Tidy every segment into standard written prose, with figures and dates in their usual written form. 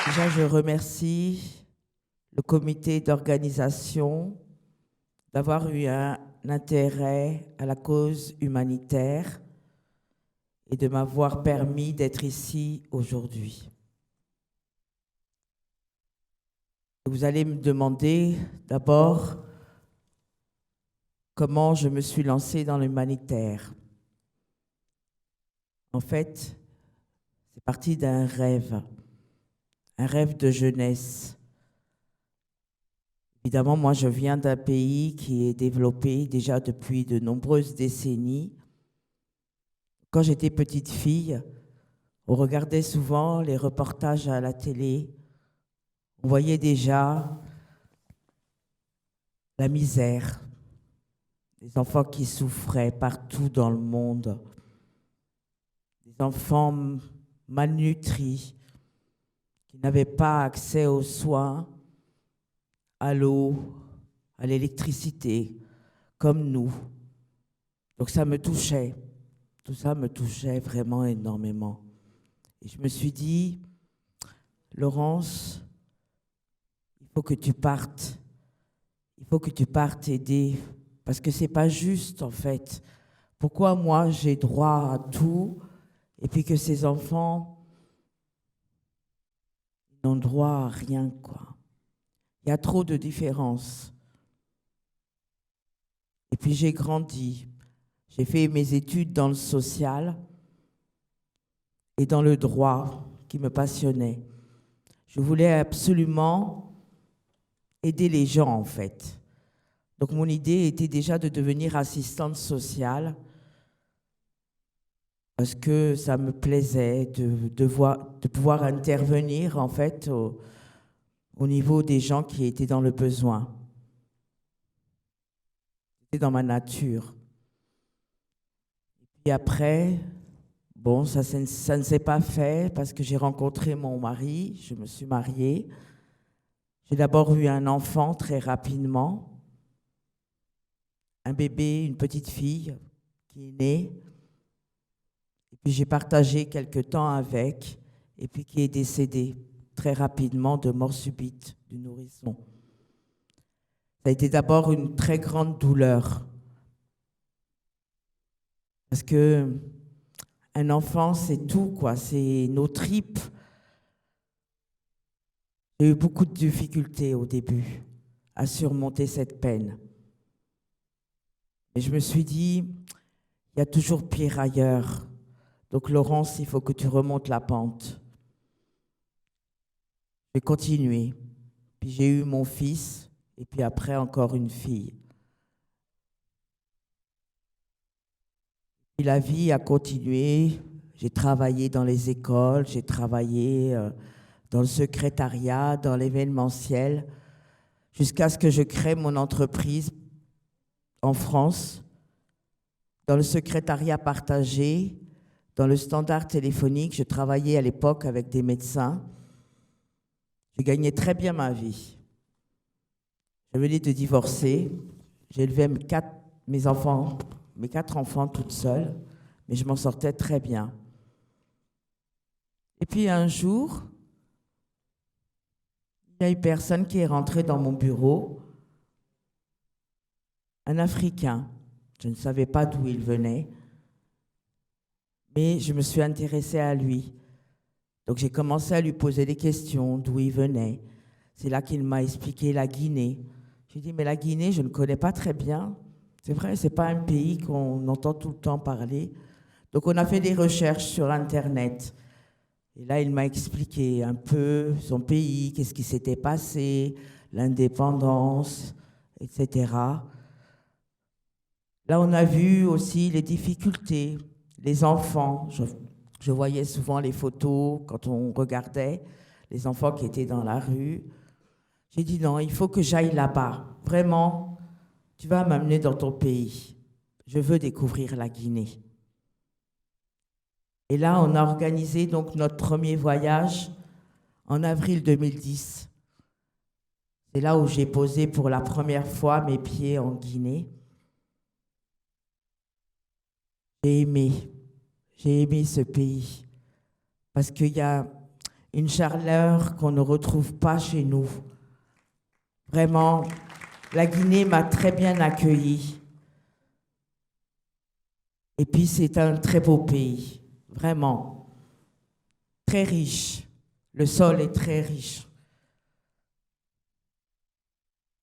Déjà, je remercie le comité d'organisation d'avoir eu un intérêt à la cause humanitaire et de m'avoir permis d'être ici aujourd'hui. Vous allez me demander d'abord comment je me suis lancée dans l'humanitaire. En fait, c'est parti d'un rêve de jeunesse. Évidemment, moi, je viens d'un pays qui est développé déjà depuis de nombreuses décennies. Quand j'étais petite fille, on regardait souvent les reportages à la télé. On voyait déjà la misère, des enfants qui souffraient partout dans le monde, des enfants malnutris, qui n'avaient pas accès aux soins, à l'eau, à l'électricité, comme nous. Donc ça me touchait. Tout ça me touchait vraiment énormément. Et je me suis dit, Laurence, il faut que tu partes. Il faut que tu partes aider. Parce que c'est pas juste, en fait. Pourquoi moi, j'ai droit à tout, et puis que ces enfants n'ont droit à rien, quoi. Il y a trop de différences. Et puis j'ai grandi. J'ai fait mes études dans le social et dans le droit qui me passionnait. Je voulais absolument aider les gens, en fait. Donc mon idée était déjà de devenir assistante sociale parce que ça me plaisait de pouvoir intervenir, en fait, au niveau des gens qui étaient dans le besoin. C'était dans ma nature. Et après, bon, ça ne s'est pas fait parce que j'ai rencontré mon mari, je me suis mariée. J'ai d'abord eu un enfant très rapidement, un bébé, une petite fille qui est née. Et puis j'ai partagé quelque temps avec, et puis qui est décédée très rapidement de mort subite du nourrisson. Ça a été d'abord une très grande douleur. Parce que un enfant, c'est tout, quoi. C'est nos tripes. J'ai eu beaucoup de difficultés au début à surmonter cette peine. Mais je me suis dit, il y a toujours pire ailleurs. Donc Laurence, il faut que tu remontes la pente. J'ai continué. Puis j'ai eu mon fils, et puis après encore une fille. Et la vie a continué. J'ai travaillé dans les écoles, j'ai travaillé dans le secrétariat, dans l'événementiel, jusqu'à ce que je crée mon entreprise en France, dans le secrétariat partagé, dans le standard téléphonique. Je travaillais à l'époque avec des médecins. Je gagnais très bien ma vie. Je venais de divorcer. J'ai élevé mes quatre enfants toute seule, mais je m'en sortais très bien. Et puis un jour, il y a une personne qui est rentrée dans mon bureau, un Africain. Je ne savais pas d'où il venait, mais je me suis intéressée à lui. Donc j'ai commencé à lui poser des questions, d'où il venait. C'est là qu'il m'a expliqué la Guinée. J'ai dit, mais la Guinée, je ne connais pas très bien. C'est vrai, ce n'est pas un pays qu'on entend tout le temps parler. Donc on a fait des recherches sur Internet. Et là, il m'a expliqué un peu son pays, qu'est-ce qui s'était passé, l'indépendance, etc. Là, on a vu aussi les difficultés, les enfants. Je voyais souvent les photos quand on regardait les enfants qui étaient dans la rue. J'ai dit non, il faut que j'aille là-bas. Vraiment, tu vas m'amener dans ton pays. Je veux découvrir la Guinée. Et là, on a organisé donc notre premier voyage en avril 2010. C'est là où j'ai posé pour la première fois mes pieds en Guinée. J'ai aimé ce pays parce qu'il y a une chaleur qu'on ne retrouve pas chez nous. Vraiment, la Guinée m'a très bien accueillie. Et puis c'est un très beau pays, vraiment, très riche. Le sol est très riche.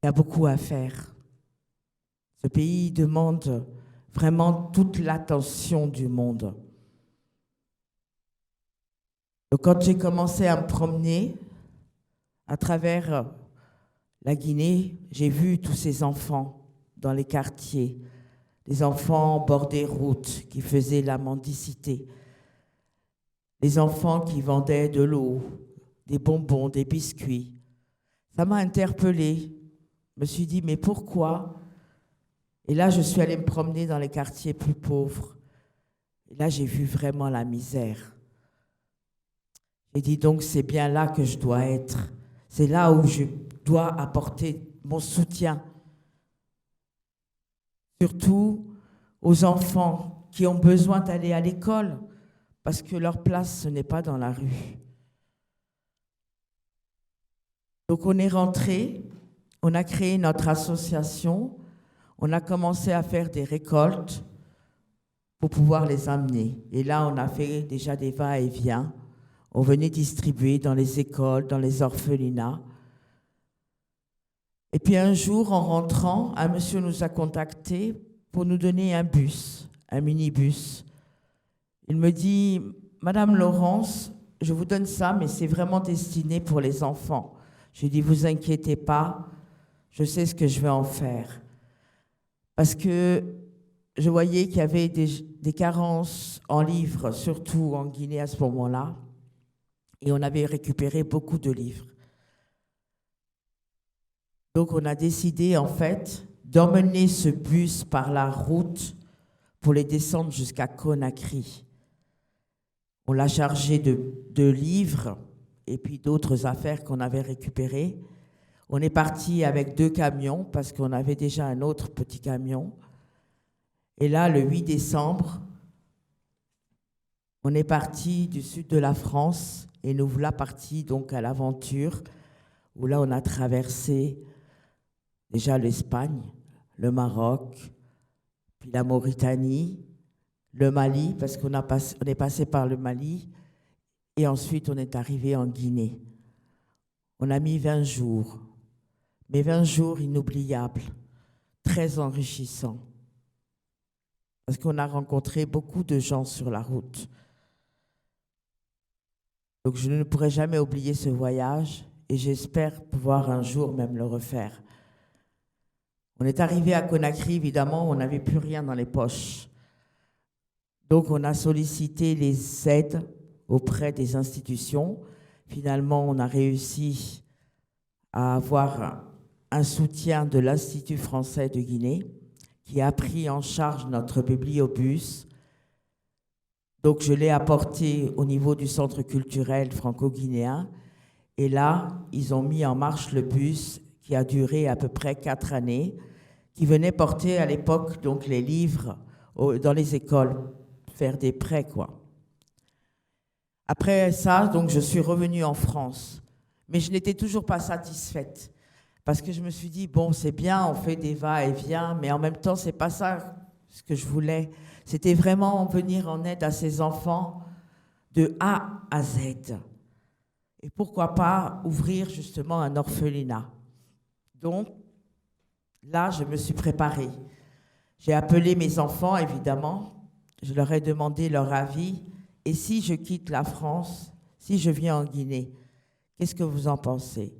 Il y a beaucoup à faire. Ce pays demande vraiment toute l'attention du monde. Donc quand j'ai commencé à me promener à travers la Guinée, j'ai vu tous ces enfants dans les quartiers, les enfants au bord des routes qui faisaient la mendicité, les enfants qui vendaient de l'eau, des bonbons, des biscuits. Ça m'a interpellée. Je me suis dit, mais pourquoi? Et là, je suis allée me promener dans les quartiers plus pauvres. Et là, j'ai vu vraiment la misère. J'ai dit, donc, c'est bien là que je dois être. C'est là où je dois apporter mon soutien. Surtout aux enfants qui ont besoin d'aller à l'école parce que leur place, ce n'est pas dans la rue. Donc, on est rentré, on a créé notre association, on a commencé à faire des récoltes pour pouvoir les amener. Et là, on a fait déjà des va-et-vient. On venait distribuer dans les écoles, dans les orphelinats. Et puis un jour, en rentrant, un monsieur nous a contactés pour nous donner un bus, un minibus. Il me dit, Madame Laurence, je vous donne ça, mais c'est vraiment destiné pour les enfants. Je lui ai dit, vous inquiétez pas, je sais ce que je vais en faire. Parce que je voyais qu'il y avait des carences en livres, surtout en Guinée à ce moment-là. Et on avait récupéré beaucoup de livres. Donc on a décidé en fait d'emmener ce bus par la route pour les descendre jusqu'à Conakry. On l'a chargé de livres et puis d'autres affaires qu'on avait récupérées. On est parti avec 2 camions parce qu'on avait déjà un autre petit camion. Et là, le 8 décembre, on est parti du sud de la France et nous voilà partis donc à l'aventure où là on a traversé déjà l'Espagne, le Maroc, puis la Mauritanie, le Mali, parce qu'on est passé par le Mali, et ensuite on est arrivé en Guinée. On a mis 20 jours, mais 20 jours inoubliables, très enrichissants, parce qu'on a rencontré beaucoup de gens sur la route. Donc je ne pourrai jamais oublier ce voyage, et j'espère pouvoir un jour même le refaire. On est arrivé à Conakry, évidemment, on n'avait plus rien dans les poches. Donc, on a sollicité les aides auprès des institutions. Finalement, on a réussi à avoir un soutien de l'Institut français de Guinée qui a pris en charge notre bibliobus. Donc, je l'ai apporté au niveau du centre culturel franco-guinéen. Et là, ils ont mis en marche le bus qui a duré à peu près 4 années, qui venait porter à l'époque donc les livres dans les écoles, faire des prêts, quoi. Après ça, donc, je suis revenue en France. Mais je n'étais toujours pas satisfaite. Parce que je me suis dit, bon, c'est bien, on fait des va-et-vient, mais en même temps, c'est pas ça ce que je voulais. C'était vraiment venir en aide à ces enfants de A à Z. Et pourquoi pas ouvrir justement un orphelinat. Donc, là, je me suis préparée. J'ai appelé mes enfants, évidemment. Je leur ai demandé leur avis. Et si je quitte la France, si je viens en Guinée, qu'est-ce que vous en pensez?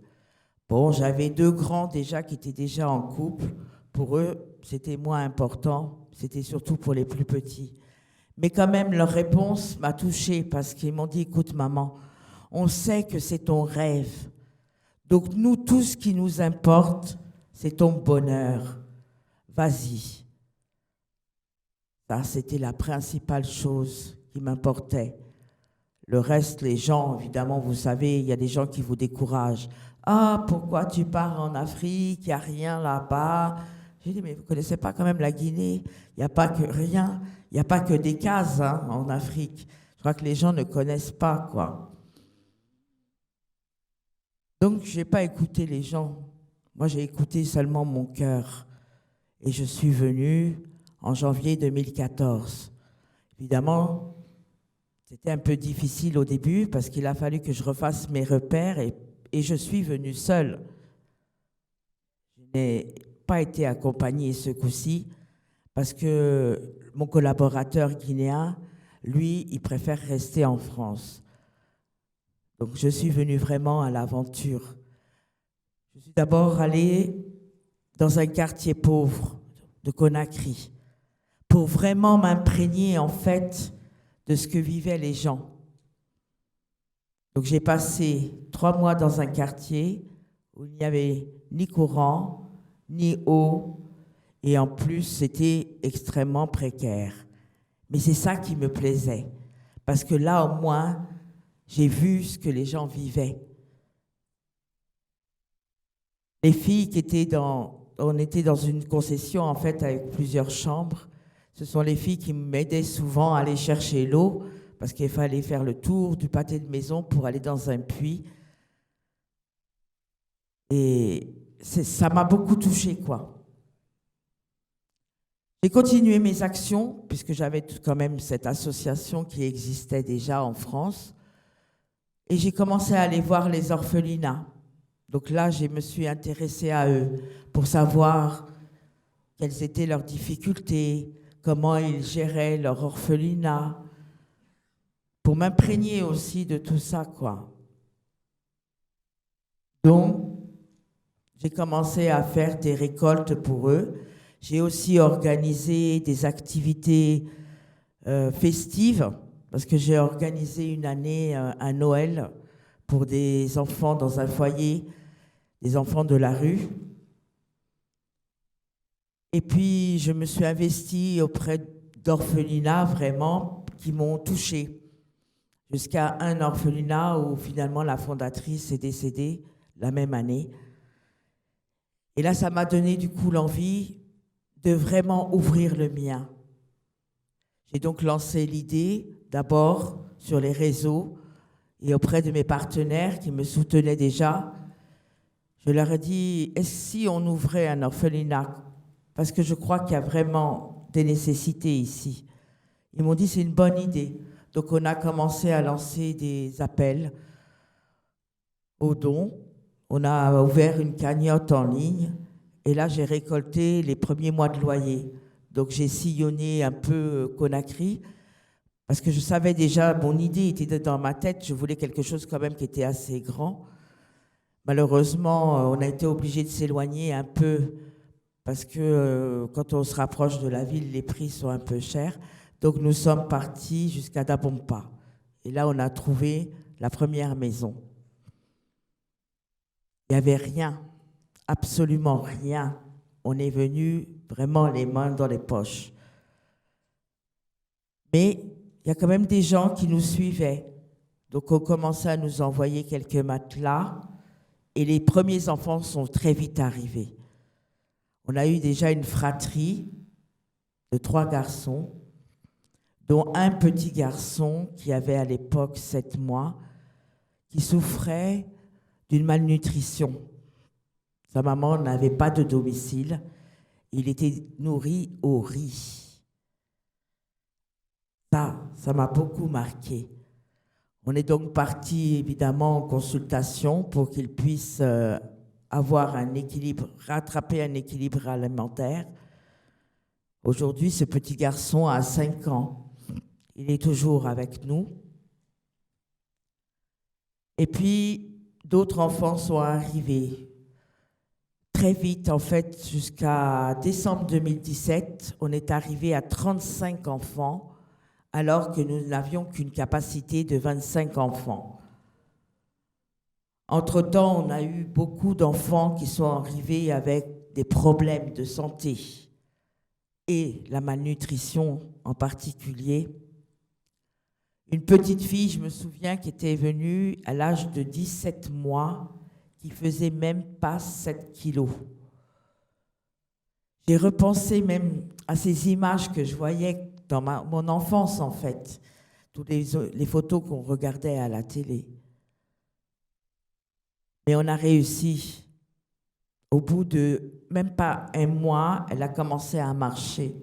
Bon, j'avais 2 grands déjà qui étaient déjà en couple. Pour eux, c'était moins important. C'était surtout pour les plus petits. Mais quand même, leur réponse m'a touchée parce qu'ils m'ont dit, écoute maman, on sait que c'est ton rêve. Donc nous, tout ce qui nous importe, c'est ton bonheur. Vas-y. Ça, c'était la principale chose qui m'importait. Le reste, les gens, évidemment, vous savez, il y a des gens qui vous découragent. Ah, pourquoi tu pars en Afrique? Il n'y a rien là-bas. J'ai dit, mais vous ne connaissez pas quand même la Guinée? Il n'y a pas que rien. Il n'y a pas que des cases en Afrique. Je crois que les gens ne connaissent pas, quoi. Donc, je n'ai pas écouté les gens. Moi, j'ai écouté seulement mon cœur. Et je suis venue en janvier 2014. Évidemment, c'était un peu difficile au début parce qu'il a fallu que je refasse mes repères et je suis venue seule. Je n'ai pas été accompagnée ce coup-ci parce que mon collaborateur guinéen, lui, il préfère rester en France. Donc, je suis venue vraiment à l'aventure. Je suis d'abord allée dans un quartier pauvre de Conakry pour vraiment m'imprégner, en fait, de ce que vivaient les gens. Donc, j'ai passé 3 mois dans un quartier où il n'y avait ni courant, ni eau, et en plus, c'était extrêmement précaire. Mais c'est ça qui me plaisait, parce que là, au moins, j'ai vu ce que les gens vivaient. Les filles qui étaient on était dans une concession, en fait, avec plusieurs chambres. Ce sont les filles qui m'aidaient souvent à aller chercher l'eau, parce qu'il fallait faire le tour du pâté de maison pour aller dans un puits. Et ça m'a beaucoup touchée, quoi. J'ai continué mes actions, puisque j'avais quand même cette association qui existait déjà en France. Et j'ai commencé à aller voir les orphelinats. Donc là, je me suis intéressée à eux pour savoir quelles étaient leurs difficultés, comment ils géraient leur orphelinat, pour m'imprégner aussi de tout ça, quoi. Donc, j'ai commencé à faire des récoltes pour eux. J'ai aussi organisé des activités festives, parce que j'ai organisé une année un Noël pour des enfants dans un foyer, des enfants de la rue. Et puis, je me suis investie auprès d'orphelinats vraiment qui m'ont touchée, jusqu'à un orphelinat où finalement la fondatrice est décédée la même année. Et là, ça m'a donné du coup l'envie de vraiment ouvrir le mien. J'ai donc lancé l'idée, d'abord sur les réseaux et auprès de mes partenaires qui me soutenaient déjà. Je leur ai dit, est-ce si on ouvrait un orphelinat? Parce que je crois qu'il y a vraiment des nécessités ici. Ils m'ont dit, c'est une bonne idée. Donc on a commencé à lancer des appels aux dons. On a ouvert une cagnotte en ligne. Et là, j'ai récolté les premiers mois de loyer. Donc j'ai sillonné un peu Conakry. Parce que je savais déjà, mon idée était dans ma tête. Je voulais quelque chose quand même qui était assez grand. Malheureusement, on a été obligé de s'éloigner un peu parce que quand on se rapproche de la ville, les prix sont un peu chers. Donc nous sommes partis jusqu'à Dabompa. Et là, on a trouvé la première maison. Il n'y avait rien, absolument rien. On est venu vraiment les mains dans les poches. Mais il y a quand même des gens qui nous suivaient. Donc on commençait à nous envoyer quelques matelas. Et les premiers enfants sont très vite arrivés. On a eu déjà une fratrie de 3 garçons, dont un petit garçon qui avait à l'époque 7 mois, qui souffrait d'une malnutrition. Sa maman n'avait pas de domicile. Il était nourri au riz. Ça m'a beaucoup marqué. On est donc parti évidemment en consultation pour qu'il puisse avoir un équilibre, rattraper un équilibre alimentaire. Aujourd'hui, ce petit garçon a 5 ans. Il est toujours avec nous. Et puis, d'autres enfants sont arrivés. Très vite, en fait, jusqu'à décembre 2017, on est arrivé à 35 enfants, alors que nous n'avions qu'une capacité de 25 enfants. Entre-temps, on a eu beaucoup d'enfants qui sont arrivés avec des problèmes de santé et la malnutrition en particulier. Une petite fille, je me souviens, qui était venue à l'âge de 17 mois, qui faisait même pas 7 kilos. J'ai repensé même à ces images que je voyais dans mon enfance, en fait, toutes les photos qu'on regardait à la télé. Mais on a réussi. Au bout de même pas un mois, elle a commencé à marcher.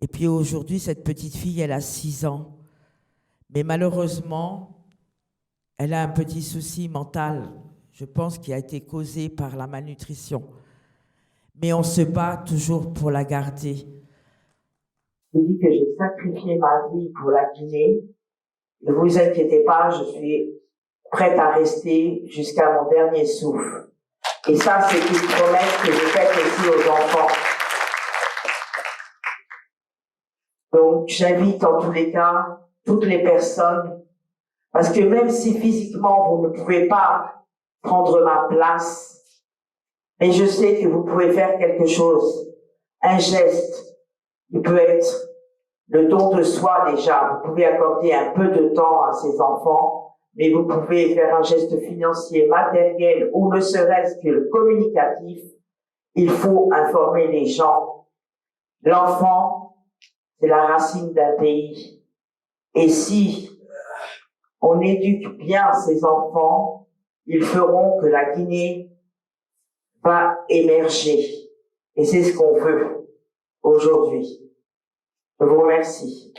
Et puis aujourd'hui, cette petite fille, elle a 6 ans. Mais malheureusement, elle a un petit souci mental, je pense, qui a été causé par la malnutrition. Mais on se bat toujours pour la garder. Je dis que j'ai sacrifié ma vie pour la Guinée. Ne vous inquiétez pas, je suis prête à rester jusqu'à mon dernier souffle. Et ça, c'est une promesse que j'ai faite aussi aux enfants. Donc, j'invite en tous les cas toutes les personnes, parce que même si physiquement vous ne pouvez pas prendre ma place, mais je sais que vous pouvez faire quelque chose, un geste, il peut être le don de soi déjà. Vous pouvez accorder un peu de temps à ces enfants, mais vous pouvez faire un geste financier, matériel ou ne serait-ce que communicatif. Il faut informer les gens. L'enfant, c'est la racine d'un pays. Et si on éduque bien ces enfants, ils feront que la Guinée va émerger. Et c'est ce qu'on veut aujourd'hui. Je vous remercie.